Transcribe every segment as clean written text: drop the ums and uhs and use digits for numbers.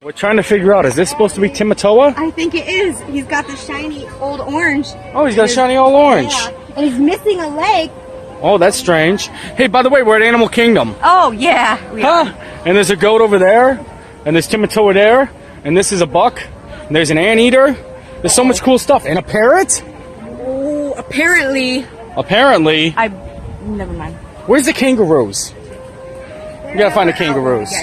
We're trying to figure out, is this supposed to be Timatoa? I think it is. He's got the shiny old orange. Oh, he's got a shiny old orange. Yeah. And he's missing a leg. Oh, that's strange. Hey, by the way, we're at Animal Kingdom. Oh, yeah. We are. And there's a goat over there, and there's Timatoa there, and this is a buck, and there's an anteater. There's so much cool stuff. And a parrot? Oh, apparently. Apparently. Never mind. Where's the kangaroos? You gotta find the kangaroos.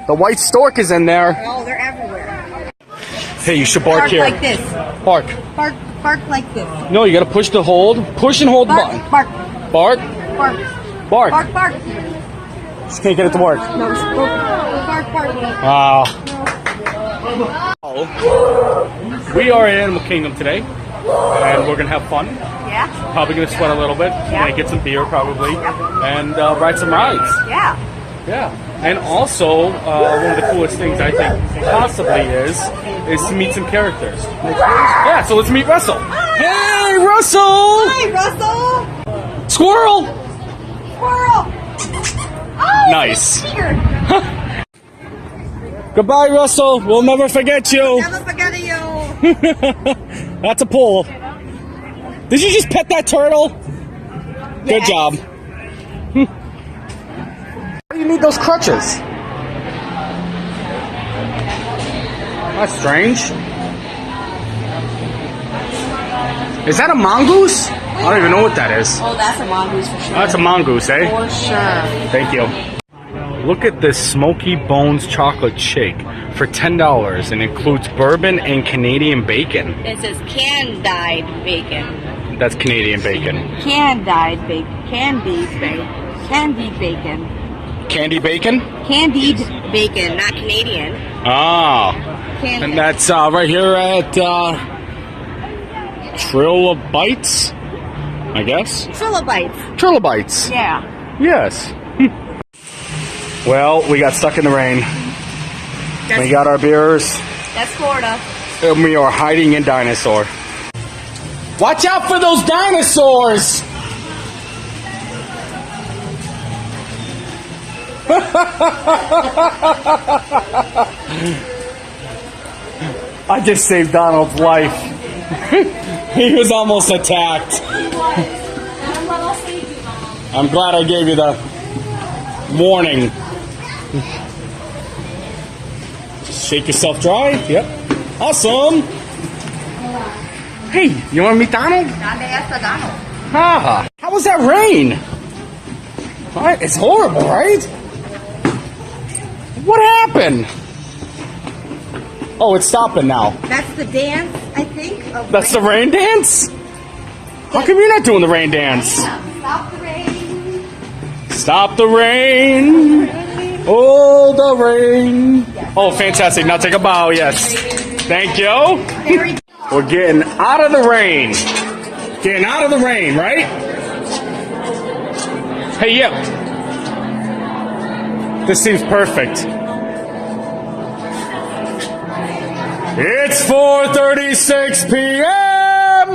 The white stork is in there. Oh, they're everywhere. Hey, you should bark here. Like this. Bark. Bark like this. No, you gotta push the hold. Push and hold the button. Bark. Bark. Bark. Bark. Bark. Bark. Just can't get it to work. No, bark. Bark. We are at Animal Kingdom today, and we're gonna have fun. Yeah. Probably gonna sweat a little bit. Yeah. Gonna get some beer probably, Yeah. and ride some rides. Yeah. Yeah. And also, one of the coolest things I think possibly is to meet some characters. Yeah. So let's meet Russell. Hey, Russell! Hi, Russell. Squirrel. Squirrel. Oh, Nice. Here. Goodbye, Russell. We'll never forget you. Never forget you. That's a pull. Did you just pet that turtle? Good Yes. job. Why do you need those crutches? That's strange. Is that a mongoose? I don't even know what that is. Oh, that's a mongoose for sure. That's a mongoose, eh? For sure. Thank you. Look at this Smoky Bones chocolate shake for $10 and includes bourbon and Canadian bacon. It says can-dyed bacon. That's Canadian bacon. Can-dyed bacon. Candied bacon. Candied bacon. Candy bacon? Candied bacon, not Canadian. Ah. Candied. And that's right here at Trilobites, I guess. Trilobites. Trilobites. Yeah. Yes. Well, we got stuck in the rain. We got our beers. That's Florida. And we are hiding in dinosaur. Watch out for those dinosaurs! I just saved Donald's life. He was almost attacked. I'm glad I gave you the warning. Just shake yourself dry. Yep. Awesome. Hey, you want to meet Donald? Ah, how was that rain? What? It's horrible, right? What happened? Oh, it's stopping now. That's the dance, I think. That's the rain dance? How come you're not doing the rain dance? Stop the rain. Stop the rain. Oh, the rain. Oh, fantastic. Now take a bow, yes. Thank you. We're getting out of the rain. Getting out of the rain, right? Hey, yep. This seems perfect. It's 4:36 p.m.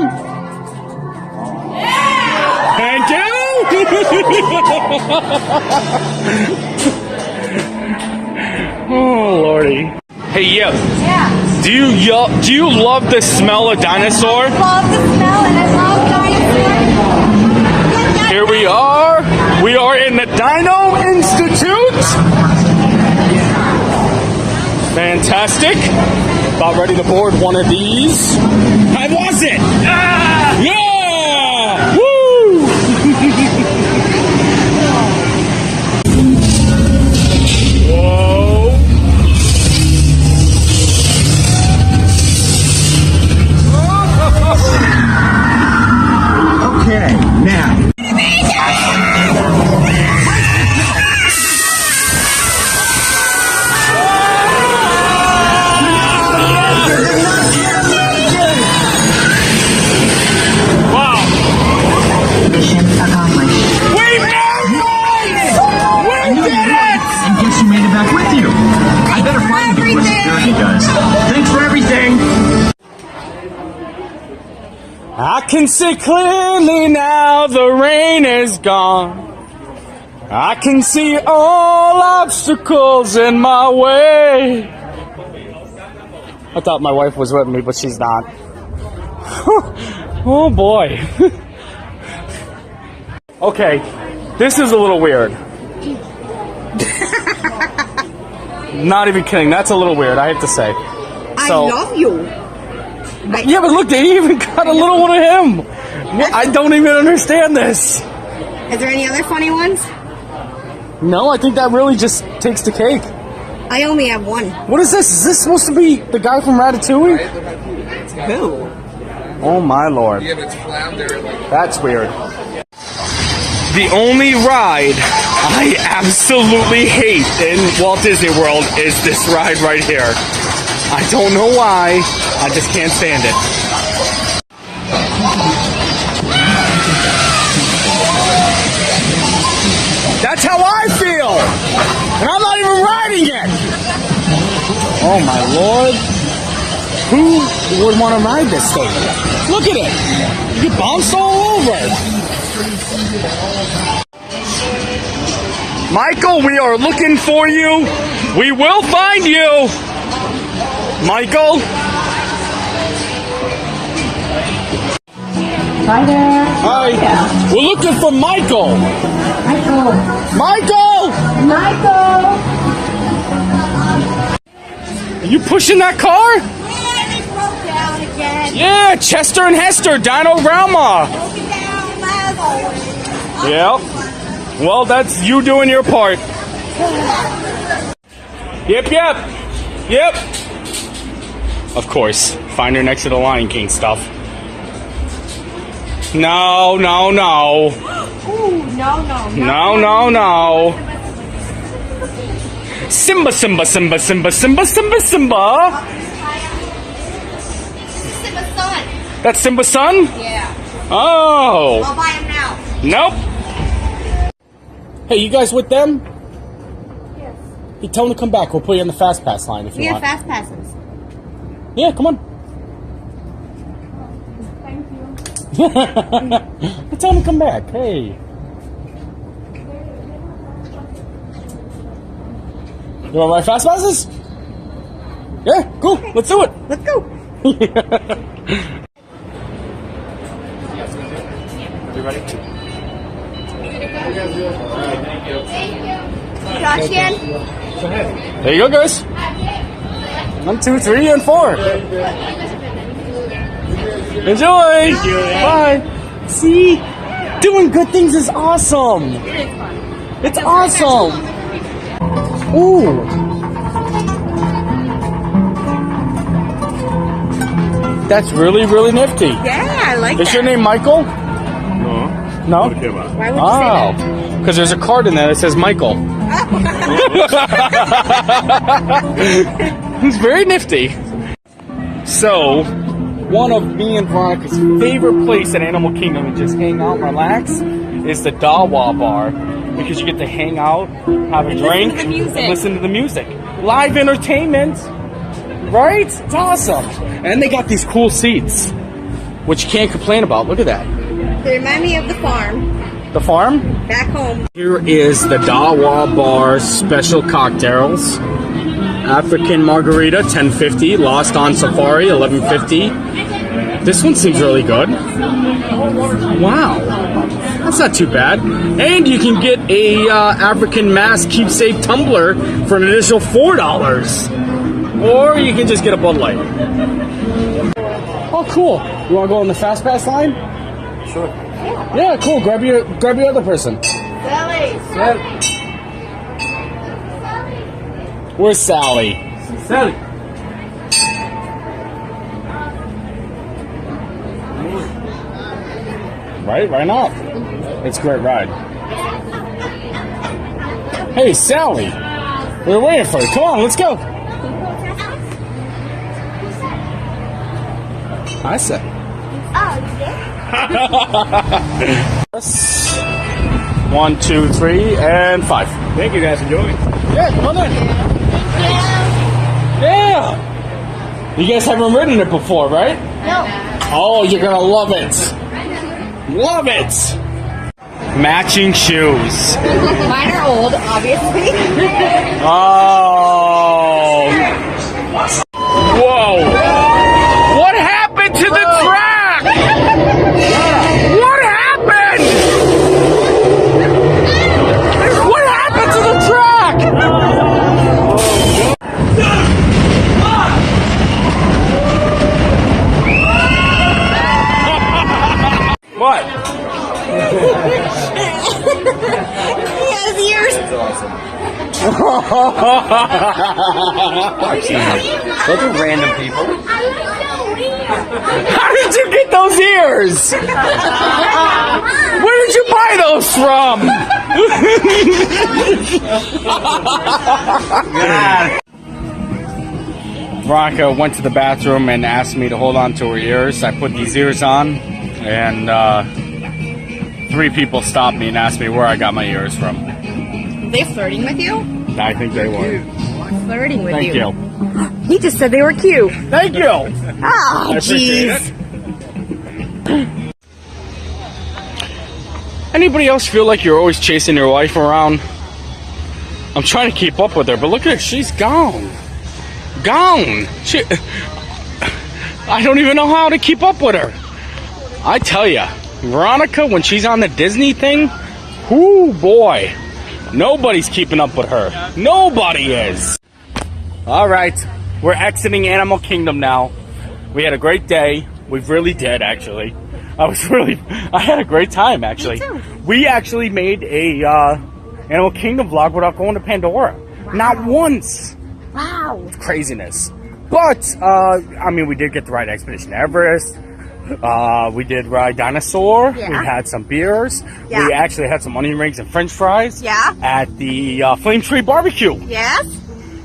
Yeah! Thank you. Oh, Lordy. Hey, yep. Yeah. Do you love the smell of dinosaur? I love the smell and I love dinosaurs. Here we are. We are in the Dino Institute. Fantastic. About ready to board one of these. I was it. Ah! Yeah! Woo! Whoa. Okay, now. I can see clearly now the rain is gone. I can see all obstacles in my way. I thought my wife was with me, but she's not. Oh boy. Okay, this is a little weird. Not even kidding, that's a little weird, I have to say. So, I love you. yeah, but look, they even got a little one of him. I don't even understand this. Is there any other funny ones? No, I think that really just takes the cake. I only have one. What is this? Is this supposed to be the guy from Ratatouille? Who? Oh my lord. Yeah, but it's flounder. That's weird. The only ride I absolutely hate in Walt Disney World is this ride right here. I don't know why, I just can't stand it. That's how I feel! And I'm not even riding it! Oh my lord. Who would want to ride this thing? Look at it! You get bounced all over! Michael, we are looking for you. We will find you. Michael? Hi there. Hi. Yeah. We're looking for Michael. Michael. Michael! Michael. Are you pushing that car? Yeah, it broke down again. Yeah, Chester and Hester, Dino Grandma. Broke it down as always. Yep. Well, that's you doing your part. Yep. Of course. Find her next to the Lion King stuff. No. Ooh, no. No. Simba. This is Simba's son. That's Simba's son? Yeah. Oh. I'll buy him now. Nope. Hey, you guys with them? Yes. Hey, tell them to come back. We'll put you on the fast pass line if you We have want. fast passes. Yeah, come on. Thank you. Tell them to come back. Hey. You want my fast passes? Yeah, cool. Okay. Let's do it. Let's go. You ready? Josh again. There you go, guys. 1, 2, 3, and 4. Enjoy. Bye. See, doing good things is awesome. It's awesome. Ooh. That's really, really nifty. Yeah, I like Is that. your name Michael? No. Why would you say Oh, because there's a card in there that says Michael. It's very nifty. So, one of me and Veronica's favorite place at Animal Kingdom to just hang out and relax is the Dawa Bar. Because you get to hang out, have a drink, to the music. and listen to the music. Live entertainment, right? It's awesome. And they got these cool seats, which you can't complain about. Look at that. They remind me of the farm The farm? back home. Here is the Dawa Bar special cocktails. African Margarita, $10.50. Lost on Safari, $11.50. This one seems really good. Wow. That's not too bad. And you can get a African Mask Keepsake Tumbler for an additional $4. Or you can just get a Bud Light. Oh, cool. You want to go on the Fast Pass line? Sure. Yeah, cool. Grab your other person. Sally. Where's Sally? Sally. Right off. It's a great ride. Hey, Sally. We're waiting for you. Come on, let's go. I said. Oh, you did? 1, 2, 3, and 5. Thank you guys. Enjoy. Yeah, come on in. Yeah. You guys haven't ridden it before, right? No. Oh, you're gonna love it. Love it. Matching shoes. Mine are old, obviously. Oh. Those are random people. How did you get those ears? Where did you buy those from? Veronica went to the bathroom and asked me to hold on to her ears. I put these ears on, and 3 people stopped me and asked me where I got my ears from. They flirting with you? I think they were. Flirting with Thank you. He just said they were cute. Thank you. Oh, appreciate jeez. Anybody else feel like you're always chasing your wife around? I'm trying to keep up with her, but look at her. She's gone. Gone. I don't even know how to keep up with her. I tell ya, Veronica, when she's on the Disney thing, whoo boy, nobody's keeping up with her. Nobody is. All right, we're exiting Animal Kingdom now. We had a great day. We really did, actually. I had a great time, actually. Me too. We actually made a Animal Kingdom vlog without going to Pandora. Wow. Not once. Wow. Craziness. But, I mean, we did get to ride Expedition Everest. We did ride Dinosaur. Yeah. We had some beers. Yeah. We actually had some onion rings and french fries. Yeah. At the Flame Tree Barbecue. Yes?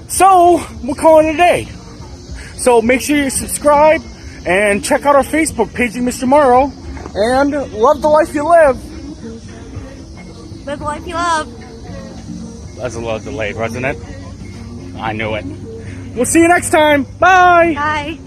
So, we're calling it a day. So, make sure you subscribe and check out our Facebook, Paging Mr. Morrow. And love the life you live. Live the life you love. That's a little delayed, wasn't it? I knew it. We'll see you next time. Bye. Bye.